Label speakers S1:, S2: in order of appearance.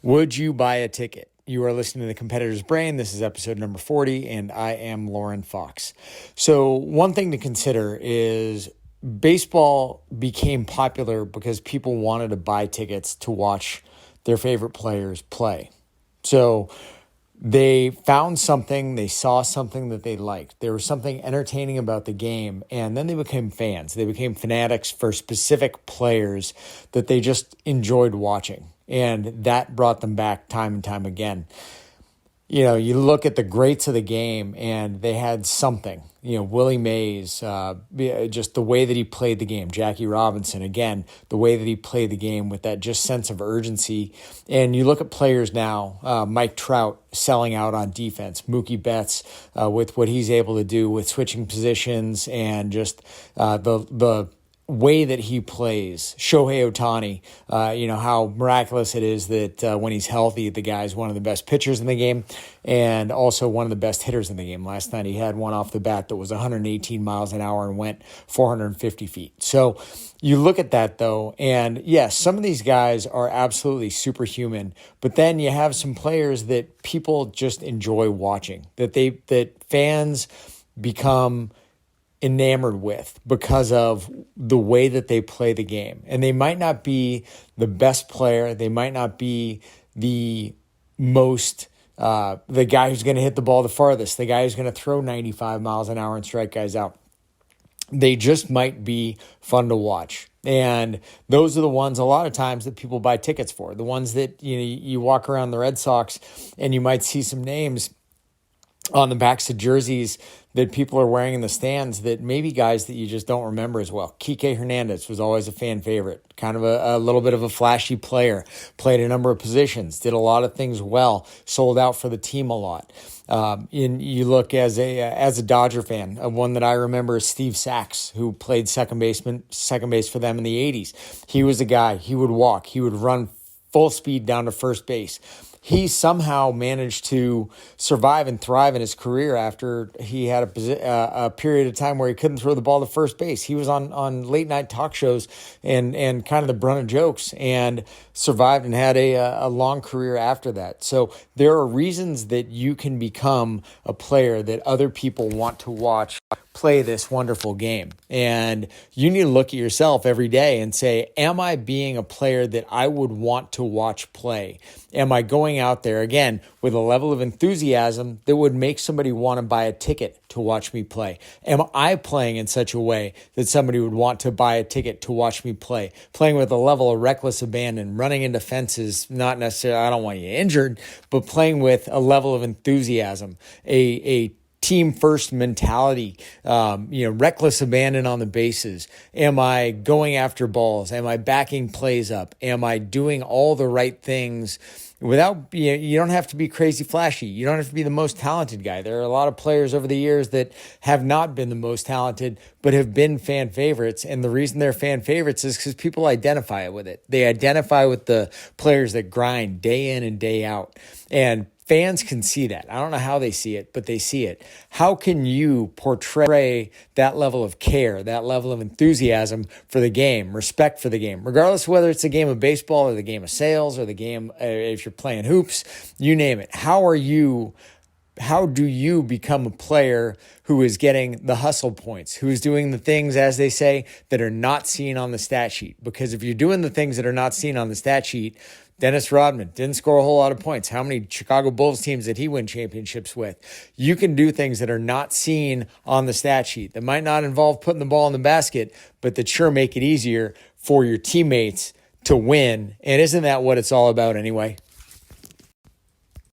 S1: Would you buy a ticket? You are listening to The Competitor's Brain. This is episode number 40, and I am Lauren Fox. So one thing to consider is baseball became popular because people wanted to buy tickets to watch their favorite players play. So they found something, they saw something that they liked. There was something entertaining about the game, and then they became fans. They became fanatics for specific players that they just enjoyed watching. And that brought them back time and time again. You know, you look at the greats of the game and they had something. You know, Willie Mays, just the way that he played the game. Jackie Robinson, again, the way that he played the game with that just sense of urgency. And you look at players now, Mike Trout selling out on defense, Mookie Betts with what he's able to do with switching positions and just the way that he plays. Shohei Ohtani, how miraculous it is that when he's healthy, the guy's one of the best pitchers in the game and also one of the best hitters in the game. Last night he had one off the bat that was 118 miles an hour and went 450 feet. So you look at that though, and yes, some of these guys are absolutely superhuman, but then you have some players that people just enjoy watching, that fans become enamored with because of the way that they play the game. And they might not be the best player. They might not be the most, the guy who's going to hit the ball the farthest, the guy who's going to throw 95 miles an hour and strike guys out. They just might be fun to watch. And those are the ones a lot of times that people buy tickets for. The ones that, you walk around the Red Sox and you might see some names on the backs of jerseys that people are wearing in the stands that maybe guys that you just don't remember as well. Kike Hernandez was always a fan favorite, kind of a little bit of a flashy player, played a number of positions, did a lot of things well, sold out for the team a lot. You look as a Dodger fan, one that I remember is Steve Sachs, who played second base for them in the 80s. He was a guy, he would walk, he would run full speed down to first base. He somehow managed to survive and thrive in his career after he had a period of time where he couldn't throw the ball to first base. He was on late night talk shows and kind of the brunt of jokes and survived and had a long career after that. So there are reasons that you can become a player that other people want to watch play this wonderful game. And you need to look at yourself every day and say, am I being a player that I would want to watch play? Am I going out there, again, with a level of enthusiasm that would make somebody want to buy a ticket to watch me play? Am I playing in such a way that somebody would want to buy a ticket to watch me play? Playing with a level of reckless abandon, running into fences, not necessarily, I don't want you injured, but playing with a level of enthusiasm, a team first mentality, reckless abandon on the bases. Am I going after balls? Am I backing plays up? Am I doing all the right things without, you don't have to be crazy flashy. You don't have to be the most talented guy. There are a lot of players over the years that have not been the most talented, but have been fan favorites. And the reason they're fan favorites is because people identify with it. They identify with the players that grind day in and day out. And fans can see that. I don't know how they see it, but they see it. How can you portray that level of care, that level of enthusiasm for the game, respect for the game, regardless of whether it's a game of baseball or the game of sales or the game, if you're playing hoops, you name it. How do you become a player who is getting the hustle points, who is doing the things, as they say, that are not seen on the stat sheet? Because if you're doing the things that are not seen on the stat sheet, Dennis Rodman didn't score a whole lot of points. How many Chicago Bulls teams did he win championships with? You can do things that are not seen on the stat sheet, that might not involve putting the ball in the basket, but that sure make it easier for your teammates to win. And isn't that what it's all about anyway?